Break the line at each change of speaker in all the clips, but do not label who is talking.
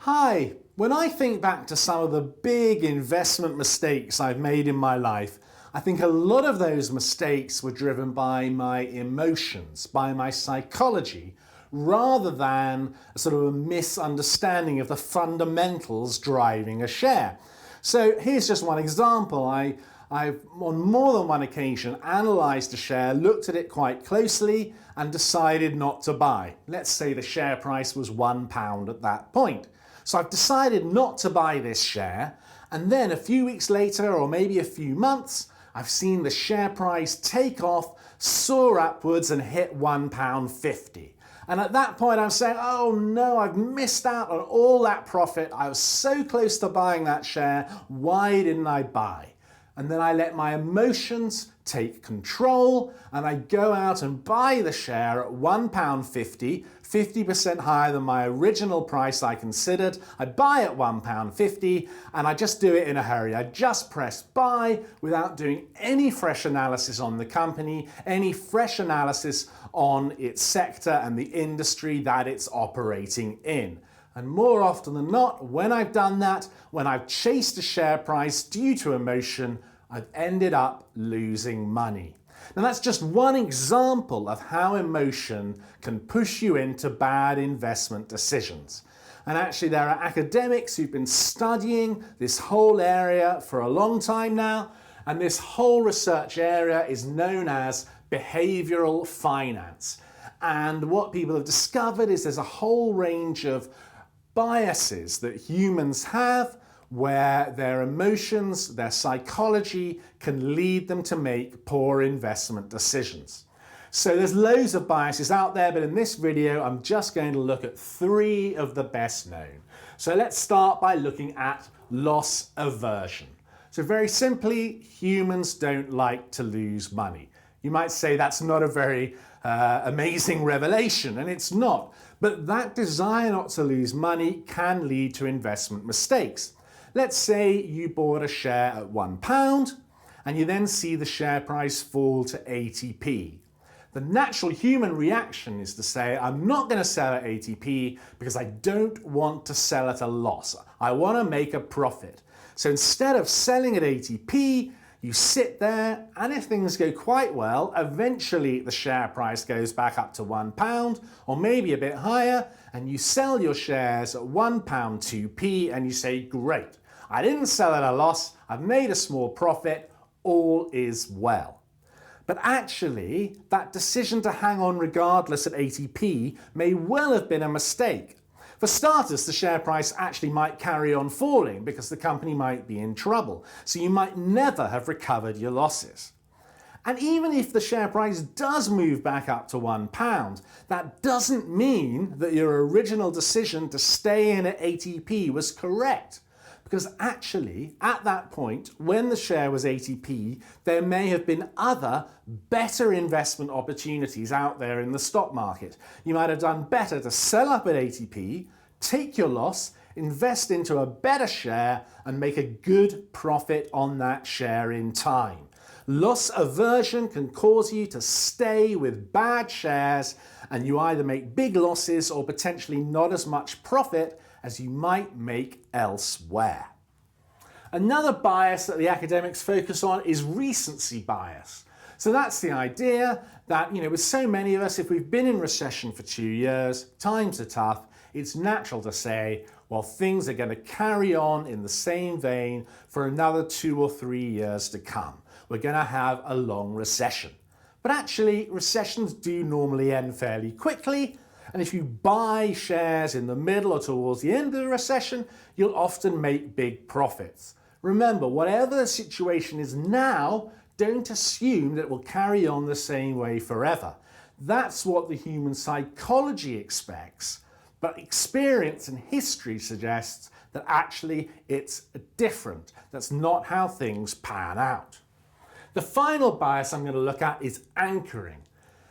Hi, when I think back to some of the big investment mistakes I've made in my life, I think a lot of those mistakes were driven by my emotions, by my psychology, rather than a sort of a misunderstanding of the fundamentals driving a share. So here's just one example. I've on more than one occasion analysed a share, looked at it quite closely and decided not to buy. Let's say the share price was £1 at that point. So I've decided not to buy this share, and then a few weeks later, or maybe a few months, I've seen the share price take off, soar upwards and hit £1.50. And at that point I'm saying, oh no, I've missed out on all that profit. I was so close to buying that share. Why didn't I buy? And then I let my emotions take control and I go out and buy the share at £1.50, 50% higher than my original price I considered. I buy at £1.50 and I just do it in a hurry. I just press buy without doing any fresh analysis on the company, any fresh analysis on its sector and the industry that it's operating in. And more often than not, when I've done that, when I've chased a share price due to emotion, I've ended up losing money. Now that's just one example of how emotion can push you into bad investment decisions. And actually there are academics who've been studying this whole area for a long time now, and this whole research area is known as behavioural finance. And what people have discovered is there's a whole range of biases that humans have where their emotions, their psychology can lead them to make poor investment decisions. So there's loads of biases out there, but in this video I'm just going to look at 3 of the best known. So let's start by looking at loss aversion. So very simply, humans don't like to lose money. You might say that's not a very amazing revelation, and it's not. But that desire not to lose money can lead to investment mistakes. Let's say you bought a share at £1 and you then see the share price fall to 80p. The natural human reaction is to say, I'm not going to sell at 80p because I don't want to sell at a loss. I want to make a profit. So instead of selling at 80p, you sit there, and if things go quite well, eventually the share price goes back up to £1 or maybe a bit higher, and you sell your shares at £1 2p and you say, great, I didn't sell at a loss, I've made a small profit, all is well. But actually, that decision to hang on regardless at 80p may well have been a mistake. For starters, the share price actually might carry on falling because the company might be in trouble, so you might never have recovered your losses. And even if the share price does move back up to £1, that doesn't mean that your original decision to stay in at 80p was correct. Because actually, at that point, when the share was 80p, there may have been other, better investment opportunities out there in the stock market. You might have done better to sell up at 80p, take your loss, invest into a better share, and make a good profit on that share in time. Loss aversion can cause you to stay with bad shares, and you either make big losses or potentially not as much profit as you might make elsewhere. Another bias that the academics focus on is recency bias. So that's the idea that, with so many of us, if we've been in recession for 2 years, times are tough, it's natural to say, well, things are going to carry on in the same vein for another 2 or 3 years to come. We're going to have a long recession. But actually, recessions do normally end fairly quickly. And if you buy shares in the middle or towards the end of the recession, you'll often make big profits. Remember, whatever the situation is now, don't assume that it will carry on the same way forever. That's what the human psychology expects, but experience and history suggests that actually it's different. That's not how things pan out. The final bias I'm going to look at is anchoring.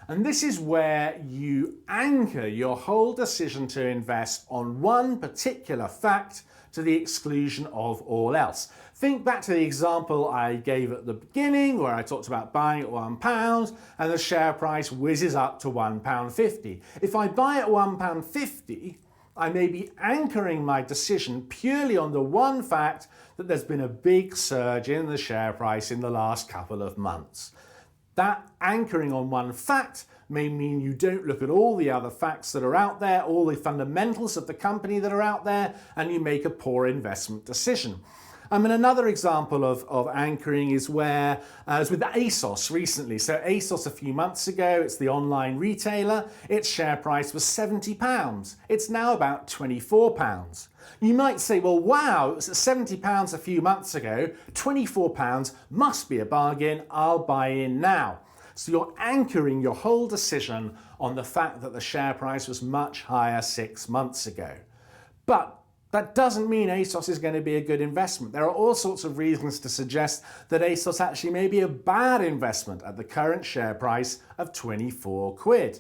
And this is where you anchor your whole decision to invest on one particular fact to the exclusion of all else. Think back to the example I gave at the beginning where I talked about buying at £1 and the share price whizzes up to £1.50. If I buy at £1.50 I may be anchoring my decision purely on the one fact that there's been a big surge in the share price in the last couple of months. That anchoring on one fact may mean you don't look at all the other facts that are out there, all the fundamentals of the company that are out there, and you make a poor investment decision. Another example of anchoring is where, as with ASOS recently. So ASOS a few months ago, it's the online retailer, its share price was £70. It's now about £24. You might say, well, wow, it was at £70 a few months ago, £24 must be a bargain, I'll buy in now. So you're anchoring your whole decision on the fact that the share price was much higher 6 months ago. But that doesn't mean ASOS is going to be a good investment. There are all sorts of reasons to suggest that ASOS actually may be a bad investment at the current share price of 24 quid.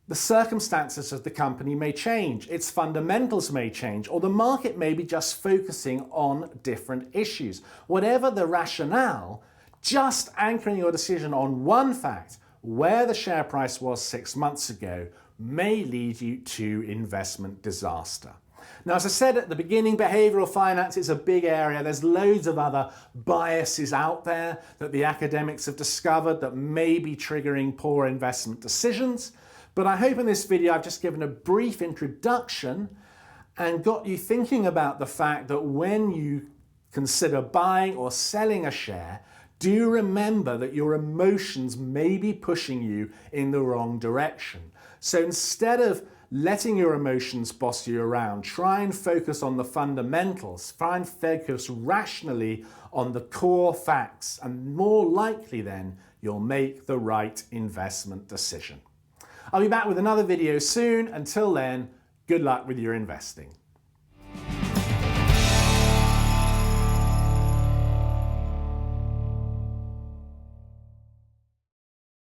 The circumstances of the company may change, its fundamentals may change, or the market may be just focusing on different issues. Whatever the rationale, just anchoring your decision on one fact, where the share price was 6 months ago, may lead you to investment disaster. Now, as I said at the beginning, behavioural finance is a big area. There's loads of other biases out there that the academics have discovered that may be triggering poor investment decisions. But I hope in this video I've just given a brief introduction and got you thinking about the fact that when you consider buying or selling a share, do remember that your emotions may be pushing you in the wrong direction. So instead of letting your emotions boss you around, try and focus on the fundamentals, try and focus rationally on the core facts, and more likely then you'll make the right investment decision. I'll be back with another video soon. Until then, good luck with your investing.